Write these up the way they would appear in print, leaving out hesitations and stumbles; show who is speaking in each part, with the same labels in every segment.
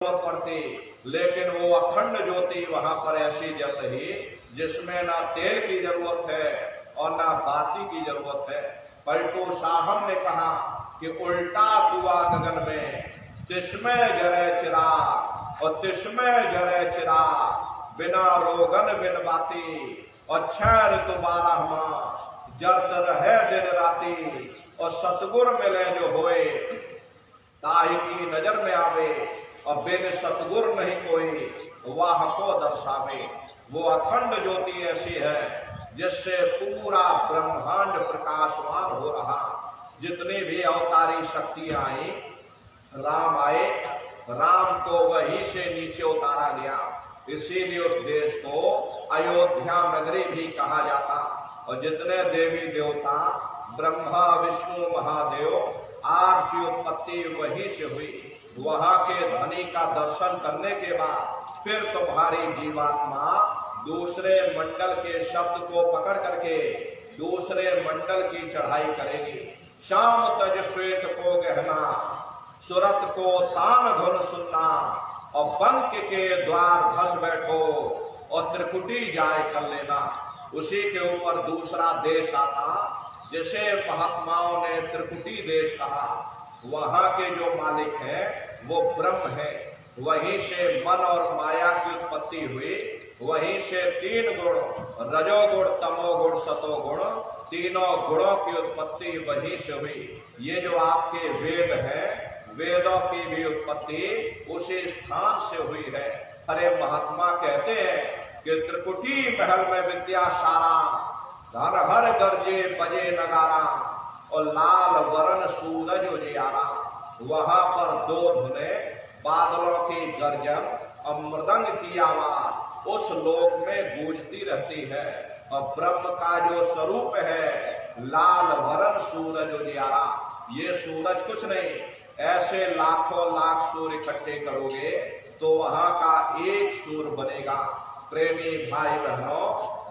Speaker 1: पड़ती, लेकिन वो अखंड ज्योति वहां पर ऐसी जल रही जिसमें ना तेल की जरूरत है और ना बाती की जरूरत है। पलटू साहब ने कहा कि उल्टा कुआ गगन में, तिसमें जरे चिराग और तिसमें जरे चिराग, बिना रोगन बिन बाती और 6 ऋतु 12 मास, जरत रहे दिन राती और सतगुर मिले जो होए, ताही की नजर में आवे और बिन सतगुर नहीं कोई, वाह को दर्शावे। वो अखंड ज्योति ऐसी है जिससे पूरा ब्रह्मांड प्रकाशवान हो रहा। जितनी भी अवतारी शक्तियां आई, राम आए, राम को वहीं से नीचे उतारा गया। इसीलिए उस देश को अयोध्या नगरी भी कहा जाता। और जितने देवी देवता, ब्रह्मा विष्णु महादेव, आपकी उत्पत्ति वहीं से हुई। वहां के धनी का दर्शन करने के बाद फिर तुम्हारी जीवात्मा दूसरे मंडल के शब्द को पकड़ करके दूसरे मंडल की चढ़ाई करेगी। शाम तज श्वेत को गहना, सुरत को तान धुन सुनना, और बंक के द्वार धस बैठो और त्रिकुटी जाए कर लेना। उसी के ऊपर दूसरा देश आता जिसे महात्माओं ने त्रिकुटी देश कहा। वहां के जो मालिक है वो ब्रह्म है। वहीं से मन और माया की उत्पत्ति हुई। वहीं से 3 गुण, रजोगुण तमोगुण सतोगुण, तीनों गुणों की उत्पत्ति वहीं से हुई। ये जो आपके वेद है, वेदों की भी उत्पत्ति उसी स्थान से हुई है। अरे महात्मा कहते हैं कि त्रिकुटी महल में विद्या सारा, धन हर गरजे बजे नगारा, और लाल वरण सूरज उजियारा। वहां पर 2 धुने, बादलों की गर्जन और मृदंग की आवाज उस लोक में गूंजती रहती है। और ब्रह्म का जो स्वरूप है, लाल वरण सूरज उजियारा। ये सूरज कुछ नहीं, ऐसे लाखों लाख सूर्य इकट्ठे करोगे तो वहां का एक सूर्य बनेगा। प्रेमी भाई बहनों,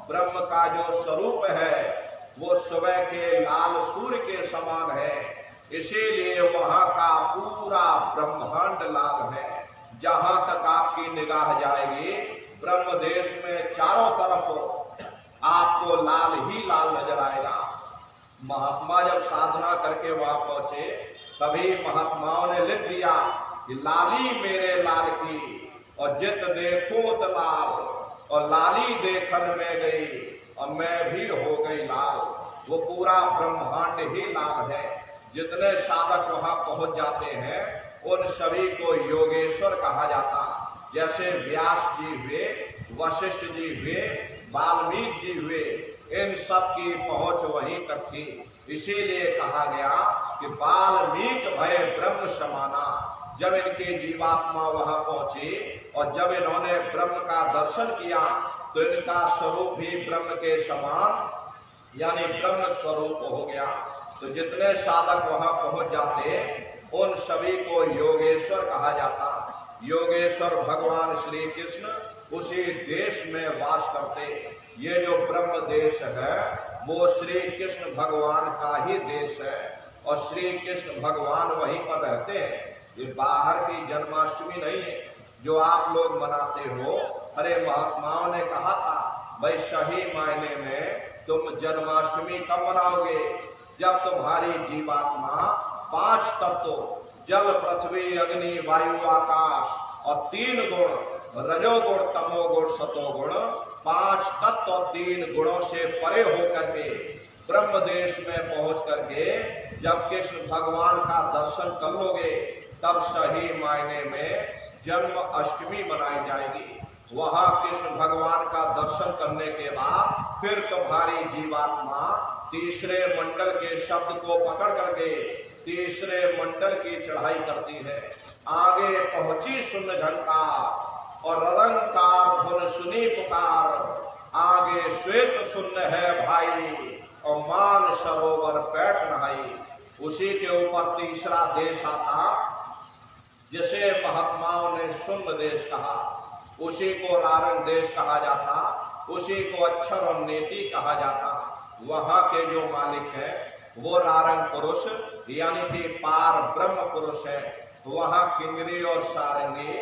Speaker 1: ब्रह्म का जो स्वरूप है वो सुबह के लाल सूर्य के समान है। इसीलिए वहां का पूरा ब्रह्मांड लाल है। जहां तक आपकी निगाह जाएगी, ब्रह्म देश में चारों तरफ आपको लाल ही लाल नजर आएगा। महात्मा जब साधना करके वहां पहुंचे, तभी महात्माओं ने लिख दिया कि लाली मेरे लाल की, और जित देखो तो लाल, और लाली देखन में गई और मैं भी हो गई लाल। वो पूरा ब्रह्मांड ही लाल है। जितने साधक वहां पहुंच जाते हैं उन सभी को योगेश्वर कहा जाता। जैसे व्यास जी हुए, वशिष्ठ जी हुए, वाल्मीकि जी हुए, इन सब की पहुंच वहीं तक थी। इसीलिए कहा गया कि वाल्मीकि भय ब्रह्म समाना। जब इनकी जीवात्मा वहां पहुंची और जब इन्होंने ब्रह्म का दर्शन किया तो इनका स्वरूप भी ब्रह्म के समान, यानी ब्रह्म स्वरूप हो गया। तो जितने साधक वहां पहुंच जाते उन सभी को योगेश्वर कहा जाता। योगेश्वर भगवान श्री कृष्ण उसी देश में वास करते। ये जो ब्रह्म देश है वो श्री कृष्ण भगवान का ही देश है, और श्री कृष्ण भगवान वहीं पर रहते हैं। ये बाहर की जन्माष्टमी नहीं है जो आप लोग मनाते हो। अरे महात्माओं ने कहा था, भाई सही मायने में तुम जन्माष्टमी कब मनाओगे? जब तुम्हारी जीवात्मा 5 तत्व जल पृथ्वी अग्नि वायु आकाश और 3 गुण, रजोगुण तमोगुण सतोगुण, 5 तत्व और 3 गुणों से परे होकर के ब्रह्म देश में पहुंच करके जब कृष्ण भगवान का दर्शन कर लोगे, तब सही मायने में जन्म अष्टमी मनाई जाएगी। वहां कृष्ण भगवान का दर्शन करने के बाद फिर तुम्हारी जीवात्मा तीसरे मंडल के शब्द को पकड़ करके तीसरे मंडल की चढ़ाई करती है। आगे पहुंची सुन झंकार और रंकार धुन सुनी पुकार, आगे श्वेत सुन्न है भाई और मान सरोवर पैठ नहाई। उसी के ऊपर तीसरा देश आता जिसे महात्माओं ने शुंभ देश कहा। उसी को रारण देश कहा जाता, उसी को अक्षर और नेति कहा जाता। वहां के जो मालिक है वो रारण पुरुष यानी कि पार ब्रह्म पुरुष है। वहां किंगरी और सारंगी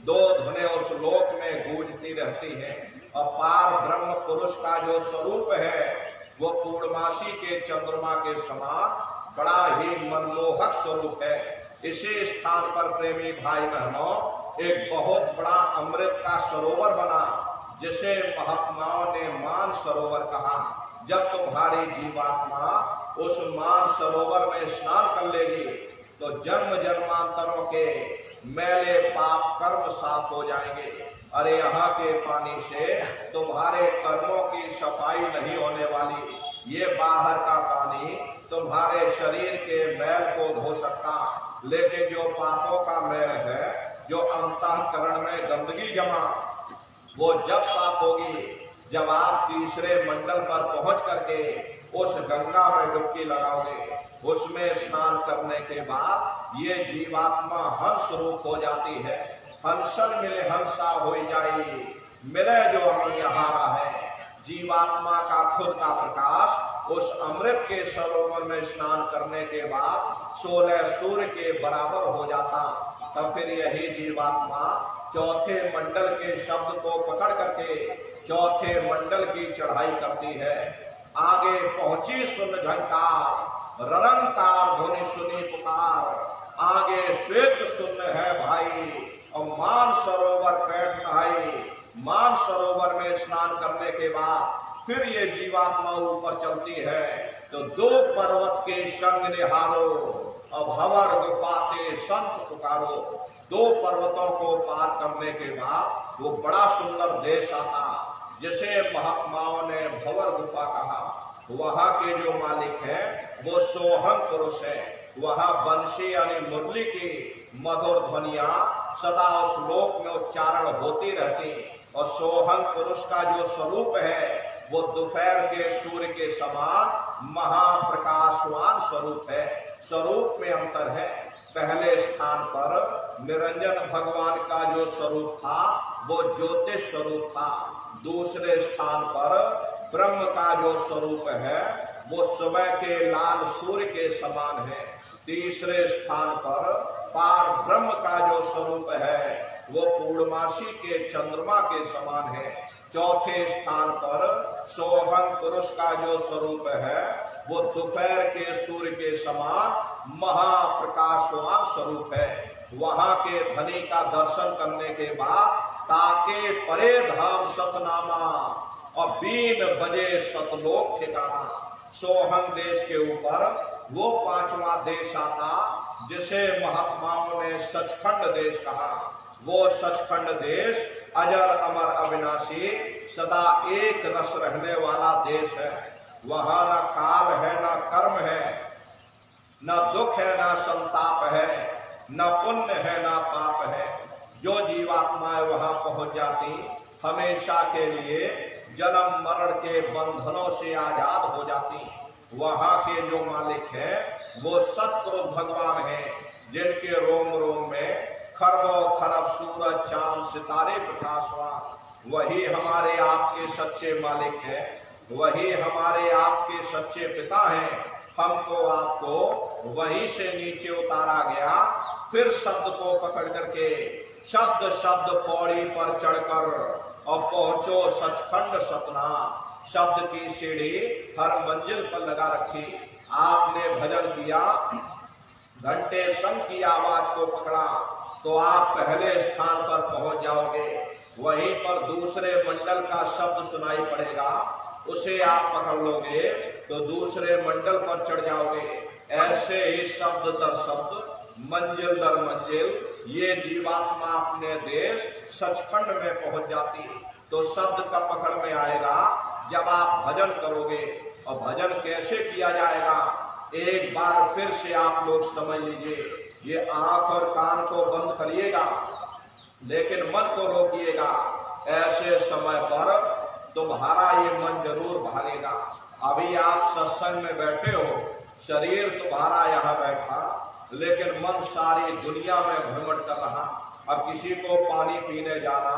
Speaker 1: दो धुनें उस लोक में गूंजती रहती हैं। और पार ब्रह्म पुरुष का जो स्वरूप है वो पूर्णमासी के चंद्रमा के समान बड़ा ही मनमोहक स्वरूप है। इसी स्थान पर प्रेमी भाई बहनों एक बहुत बड़ा अमृत का सरोवर बना, जिसे महात्माओं ने मान सरोवर कहा। जब तुम्हारी जीवात्मा उस मान सरोवर में स्नान कर लेगी तो जन्म जन्मांतरों के मैले पाप कर्म साफ हो जाएंगे। अरे यहाँ के पानी से तुम्हारे कर्मों की सफाई नहीं होने वाली। ये बाहर का पानी तुम्हारे शरीर के मैल को धो सकता, लेकिन जो पापों का मैल है, जो अंतःकरण में गंदगी जमा, वो जब साफ होगी जब आप तीसरे मंडल पर पहुंच करके उस गंगा में डुबकी लगाओगे। उसमें स्नान करने के बाद ये जीवात्मा हंस रूप हो जाती है। हंसन मिले हंसा हो जाई, मिले जो अमिहारा है। जीवात्मा का खुद का प्रकाश उस अमृत के सरोवर में स्नान करने के बाद 16 सूर्य के बराबर हो जाता। तब फिर यही जीवात्मा चौथे मंडल के शब्द को पकड़ करके चौथे मंडल की चढ़ाई करती है। आगे पहुंची सुन झंकार, ररंकार ध्वनि सुनी पुकार। आगे श्वेत सुन्न है भाई और मान सरोवर पेट नहाई। मान सरोवर में स्नान करने के बाद फिर ये जीवात्मा ऊपर चलती है तो दो पर्वत के संग निहारो और भंवर गुफाते संत पुकारो। दो पर्वतों को पार करने के बाद वो बड़ा सुंदर देश आता, जिसे महात्माओं ने भंवर गुफा कहा। वहां के जो मालिक है वो सोहम पुरुष है। वहां बंशी यानी मुरली की मधुर ध्वनिया सदा उस लोक में उच्चारण होती रहती। और सोहम पुरुष का जो स्वरूप है वो दोपहर के सूर्य के समान महाप्रकाशवान स्वरूप है। स्वरूप में अंतर है। पहले स्थान पर निरंजन भगवान का जो स्वरूप था वो ज्योतिष स्वरूप था। दूसरे स्थान पर ब्रह्म का जो स्वरूप है वो सुबह के लाल सूर्य के समान है। तीसरे स्थान पर पार ब्रह्म का जो स्वरूप है वो पूर्णमासी के चंद्रमा के समान है। चौथे स्थान पर सोहम पुरुष का जो स्वरूप है वो दोपहर के सूर्य के समान महाप्रकाशवान स्वरूप है। वहां के धनी का दर्शन करने के बाद ताके परे धाम सतनामा और 3 बजे सतलोक ठिकाना। सोहम देश के ऊपर वो 5वां देश आता जिसे महात्माओं ने सचखंड देश कहा। वो सचखंड देश अजर अमर अविनाशी सदा एक रस रहने वाला देश है। वहां न काल है, न कर्म है, न दुख है, न संताप है, न पुण्य है, न पाप है। जो जीवात्माएं वहां पहुंच जाती हमेशा के लिए जन्म मरण के बंधनों से आजाद हो जाती। वहां के जो मालिक हैं वो सतगुरु भगवान हैं, जिनके रोम रोम में खरबों खरब सूरज चांद सितारे प्रकाशवान। वही हमारे आपके सच्चे मालिक हैं, वही हमारे आपके सच्चे पिता हैं। हमको आपको वहीं से नीचे उतारा गया। फिर शब्द को पकड़ करके शब्द शब्द पौड़ी पर चढ़कर और पहुंचो सचखंड सतना। शब्द की सीढ़ी हर मंजिल पर लगा रखी। आपने भजन किया, घंटे शंख की आवाज को पकड़ा तो आप पहले स्थान पर पहुंच जाओगे। वहीं पर दूसरे मंडल का शब्द सुनाई पड़ेगा, उसे आप पकड़ लोगे तो दूसरे मंडल पर चढ़ जाओगे। ऐसे ही शब्द दर शब्द, मंजिल दर मंजिल ये जीवात्मा अपने देश सचखंड में पहुंच जाती। तो शब्द का पकड़ में आएगा जब आप भजन करोगे। और भजन कैसे किया जाएगा एक बार फिर से आप लोग समझ लीजिए। ये आंख और कान को बंद करिएगा लेकिन मन को रोकिएगा। ऐसे समय पर तुम्हारा ये मन जरूर भागेगा। अभी आप सत्संग में बैठे हो, शरीर तुम्हारा यहाँ बैठा लेकिन मन सारी दुनिया में भ्रमण कर रहा। अब किसी को पानी पीने जाना,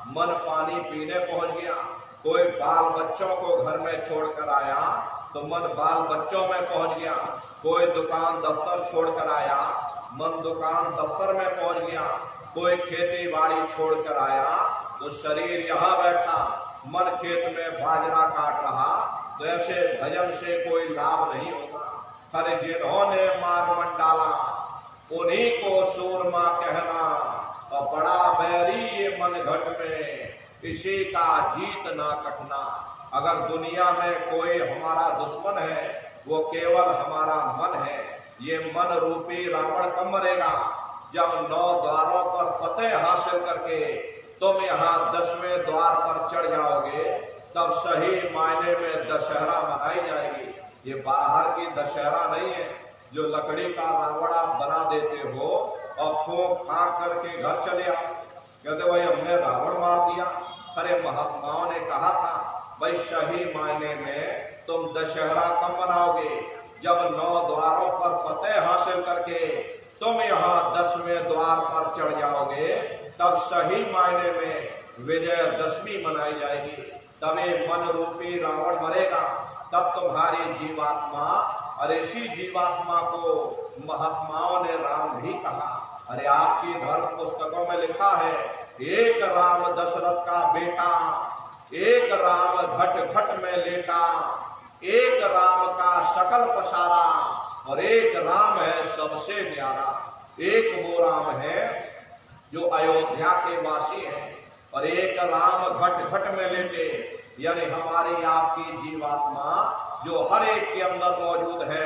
Speaker 1: मन पानी पीने पहुंच गया। कोई बाल बच्चों को घर में छोड़कर आया, तो मन बाल बच्चों में पहुंच गया। कोई दुकान दफ्तर छोड़कर आया, मन दुकान दफ्तर में पहुंच गया। कोई खेती बाड़ी छोड़कर आया तो शरीर यहाँ बैठा, मन खेत में बाजरा काट रहा। तो ऐसे भजन से कोई लाभ नहीं होगा। हर जिन्होंने मार मन डाला उन्हीं को सूरमा कहना, और बड़ा बैरी ये मन घट में किसी का जीत ना कटना। अगर दुनिया में कोई हमारा दुश्मन है वो केवल हमारा मन है। ये मन रूपी रावण कब मरेगा? जब 9 द्वारों पर फतेह हासिल करके तुम यहाँ 10वें द्वार पर चढ़ जाओगे, तब सही मायने में दशहरा मनाई जाएगी। ये बाहर की दशहरा नहीं है जो लकड़ी का रावण आप बना देते हो और फूंक फांक करके घर चले आओ। कहते भाई हमने रावण मार दिया। अरे महात्माओं ने कहा था भाई सही मायने में तुम दशहरा कब मनाओगे? जब 9 द्वारों पर फतेह हासिल करके तुम यहाँ 10वें द्वार पर चढ़ जाओगे, तब सही मायने में विजयदशमी मनाई जाएगी। तभी मन रूपी रावण मरेगा, तब तुम्हारी जीवात्मा, और इसी जीवात्मा को महात्माओं ने राम भी कहा। अरे आपकी धर्म पुस्तकों में लिखा है, एक राम दशरथ का बेटा, एक राम घट घट में लेटा, एक राम का सकल पसारा, और एक राम है सबसे न्यारा। एक वो राम है जो अयोध्या के वासी हैं, और एक राम घट घट में लेटे, यानी हमारी आपकी जीवात्मा जो हर एक के अंदर मौजूद है।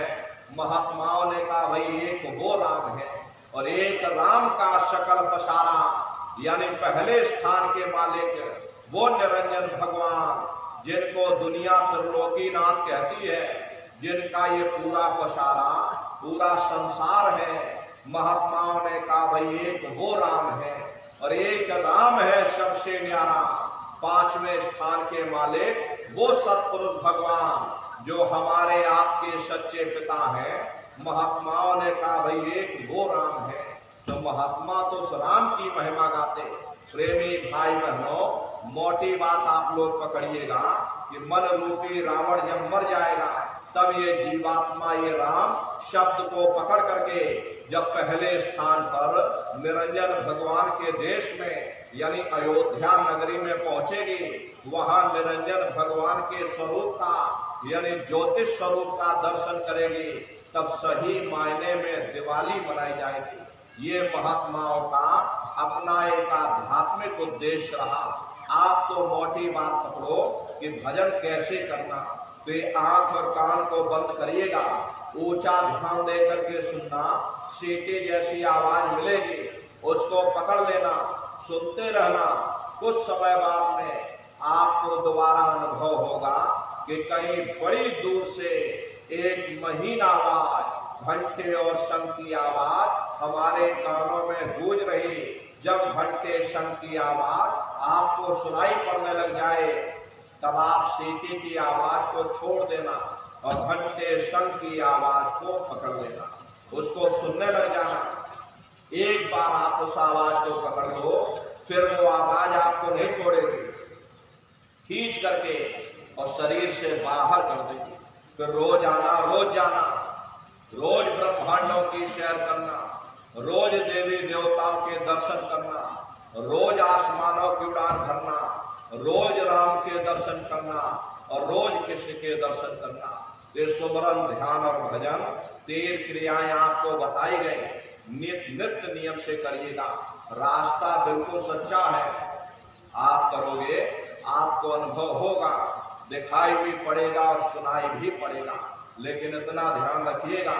Speaker 1: महात्माओं ने कहा भाई एक वो राम है, और एक राम का सकल पसारा, यानी पहले स्थान के मालिक वो निरंजन भगवान, जिनको दुनिया त्रिलोकीनाथ कहती है, जिनका ये पूरा पसारा पूरा संसार है। महात्माओं ने कहा भाई एक वो राम है, और एक राम है सबसे न्यारा, 5वें स्थान के मालिक वो सतपुरुष भगवान जो हमारे आपके सच्चे पिता हैं। महात्माओं ने कहा भाई एक वो राम है। तो महात्मा तो उस राम की महिमा गाते। प्रेमी भाई बहनों, मोटी बात आप लोग पकड़िएगा कि मन रूपी रावण जब मर जाएगा, तब ये जीवात्मा ये राम शब्द को पकड़ करके जब पहले स्थान पर निरंजन भगवान के देश में यानी अयोध्या नगरी में पहुंचेगी, वहां निरंजन भगवान के स्वरूप का यानी ज्योतिष स्वरूप का दर्शन करेगी, तब सही मायने में दिवाली मनाई जाएगी। ये महात्माओं का अपना एक आध्यात्मिक उद्देश्य रहा। आप तो मोटी बात पकड़ो कि भजन कैसे करना, तो ये आंख और कान को बंद करिएगा, ऊंचा ध्यान दे करके सुनना, सीटी जैसी आवाज मिलेगी उसको पकड़ लेना, सुनते रहना। कुछ समय बाद में आपको दोबारा अनुभव होगा कि कहीं बड़ी दूर से एक महीन आवाज, घंटे और शंख की आवाज हमारे कानों में गूंज रही। जब घंटे शंख की आवाज आपको सुनाई पड़ने लग जाए, तब आप सीटी की आवाज को छोड़ देना और घंटे शंख की आवाज को पकड़ लेना, उसको सुनने लग जाना। एक बार आप उस आवाज को पकड़ लो, फिर वो आवाज आपको नहीं छोड़ेगी, खींच करके और शरीर से बाहर कर देगी। फिर रोज आना, रोज जाना, रोज ब्रह्मांडों की सैर करना, रोज देवी देवताओं के दर्शन करना, रोज आसमानों की उड़ान भरना, रोज राम के दर्शन करना और रोज कृष्ण के दर्शन करना। ये सुमरन, ध्यान और भजन 3 क्रियाएं आपको बताई गई। नित्य नियम से करिएगा, रास्ता बिल्कुल सच्चा है। आप करोगे, आपको अनुभव होगा, दिखाई भी पड़ेगा और सुनाई भी पड़ेगा। लेकिन इतना ध्यान रखिएगा,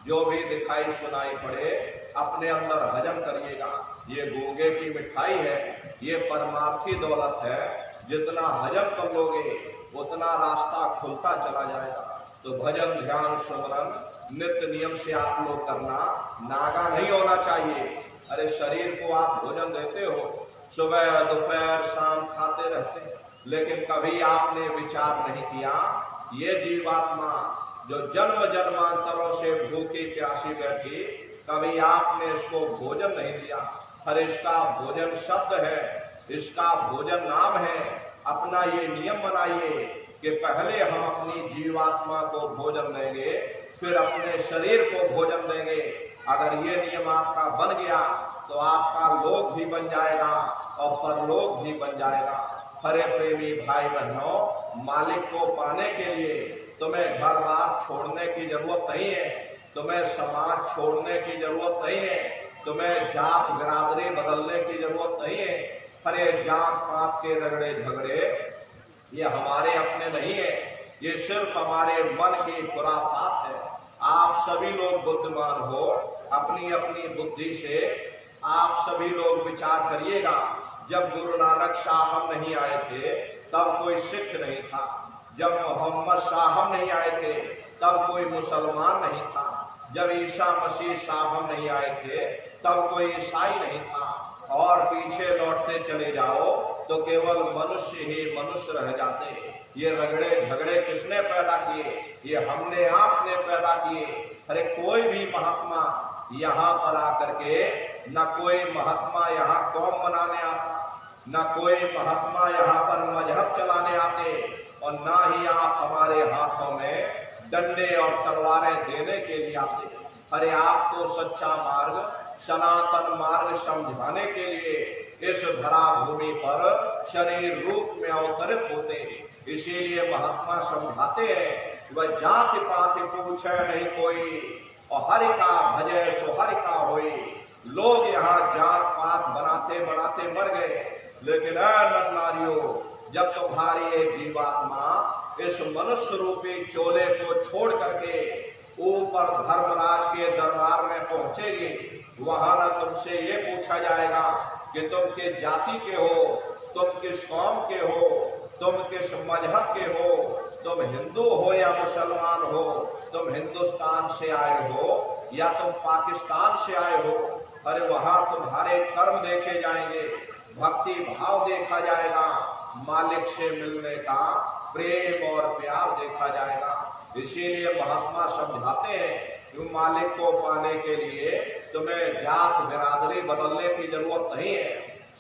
Speaker 1: जो भी दिखाई सुनाई पड़े अपने अंदर हजम करिएगा। ये गूंगे की मिठाई है, ये परमार्थी दौलत है। जितना हजम कर लोगे उतना रास्ता खुलता चला जाएगा। तो भजन, ध्यान, सुमरन नित्य नियम से आप लोग करना। नागा नहीं होना चाहिए। अरे शरीर को आप भोजन देते हो, सुबह दोपहर शाम खाते रहते हैं, लेकिन कभी आपने विचार नहीं किया ये जीवात्मा जो जन्म जन्मांतरों से भूखी प्यासी बैठी, कभी आपने इसको भोजन नहीं दिया। हर इसका भोजन शब्द है, इसका भोजन नाम है। अपना ये नियम बनाइए कि पहले हम अपनी जीवात्मा को भोजन देंगे, फिर अपने शरीर को भोजन देंगे। अगर ये नियम आपका बन गया तो आपका लोक भी बन जाएगा और परलोक भी बन जाएगा। हरे प्रेमी भाई बहनों, मालिक को पाने के लिए तुम्हें घर बार छोड़ने की जरूरत नहीं है, तुम्हें समाज छोड़ने की जरूरत नहीं है, तुम्हें जात बिरादरी बदलने की जरूरत नहीं है। हरे जात पात के रगड़े झगड़े ये हमारे अपने नहीं है, ये सिर्फ हमारे मन की खुराफात है। आप सभी लोग बुद्धिमान हो, अपनी अपनी बुद्धि से आप सभी लोग विचार करिएगा। जब गुरु नानक साहब नहीं आए थे तब कोई सिख नहीं था, जब मोहम्मद साहब नहीं आए थे तब कोई मुसलमान नहीं था, जब ईसा मसीह साहब नहीं आए थे तब कोई ईसाई नहीं था, और पीछे लौटते चले जाओ तो केवल मनुष्य ही मनुष्य रह जाते। ये रगड़े झगड़े किसने पैदा किए? ये हमने आपने पैदा किए। अरे कोई भी महात्मा यहाँ पर आकर के, न कोई महात्मा यहाँ कौम बनाने आता, न कोई महात्मा यहाँ पर मजहब चलाने आते, और न ही आप हमारे हाथों में डंडे और तलवारें देने के लिए आते। अरे आपको सच्चा मार्ग, सनातन मार्ग समझाने के लिए इस धरा भूमि पर शरीर रूप में अवतरित होते। इसीलिए महात्मा समझाते हैं, वह जाति पाति पूछे नहीं कोई, और हरि का भजे सो हरि का होई। लोग यहाँ जात पात बनाते बनाते मर गए, लेकिन नर नारियों, जब तुम्हारी ये जीवात्मा इस मनुष्य रूपी चोले को छोड़ करके ऊपर धर्मराज के दरबार में पहुंचेगी, वहां न तुमसे ये पूछा जाएगा कि तुम किस जाति के हो, तुम किस कौम के हो, तुम किस मजहब के हो, तुम हिंदू हो या मुसलमान हो, तुम हिंदुस्तान से आए हो या तुम पाकिस्तान से आए हो। अरे वहां तुम्हारे कर्म देखे जाएंगे, भक्ति भाव देखा जाएगा, मालिक से मिलने का प्रेम और प्यार देखा जाएगा। इसीलिए महात्मा समझाते हैं कि मालिक को पाने के लिए तुम्हें जात बिरादरी बदलने की जरूरत नहीं है,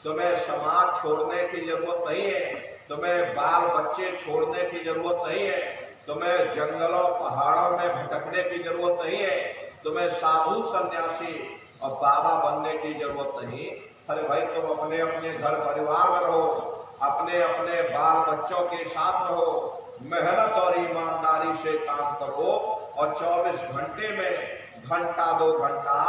Speaker 1: तुम्हें समाज छोड़ने की जरूरत नहीं है, तुम्हें बाल बच्चे छोड़ने की जरूरत नहीं है, तुम्हें जंगलों पहाड़ों में भटकने की जरूरत नहीं है, तुम्हें साधु सन्यासी और बाबा बनने की जरूरत नहीं। अरे भाई, तुम अपने अपने घर परिवार में रहो, अपने अपने बाल बच्चों के साथ रहो, मेहनत और ईमानदारी से काम करो, और 24 घंटे में घंटा 2 घंटा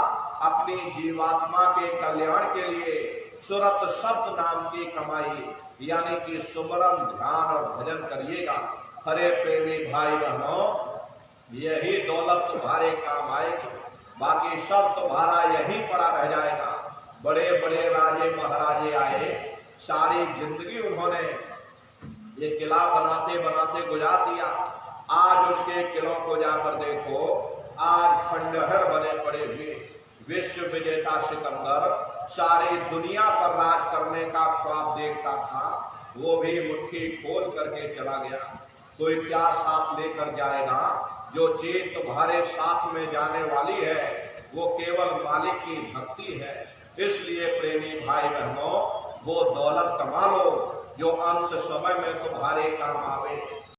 Speaker 1: अपनी जीवात्मा के कल्याण के लिए सुरत शब्द नाम की कमाई यानी कि सुमरन ध्यान और भजन करिएगा। हरे प्रेमी भाई बहनों, यही दौलत तुम्हारे काम आएगी, बाकी सब तुम्हारा यहीं पड़ा रह जाएगा। बड़े बड़े राजे महाराजे आए, सारी जिंदगी उन्होंने ये किला बनाते बनाते गुजार दिया। आज उनके किलों को जाकर देखो, आज खंडहर बने पड़े हुए। विश्व विजेता सिकंदर सारी दुनिया पर राज करने का ख्वाब देखता था, वो भी मुट्ठी खोल करके चला गया। कोई क्या साथ लेकर जाएगा? जो चीज तुम्हारे साथ में जाने वाली है वो केवल मालिक की भक्ति है। इसलिए प्रेमी भाई बहनों, वो दौलत कमा लो जो अंत समय में तुम्हारे काम आवे।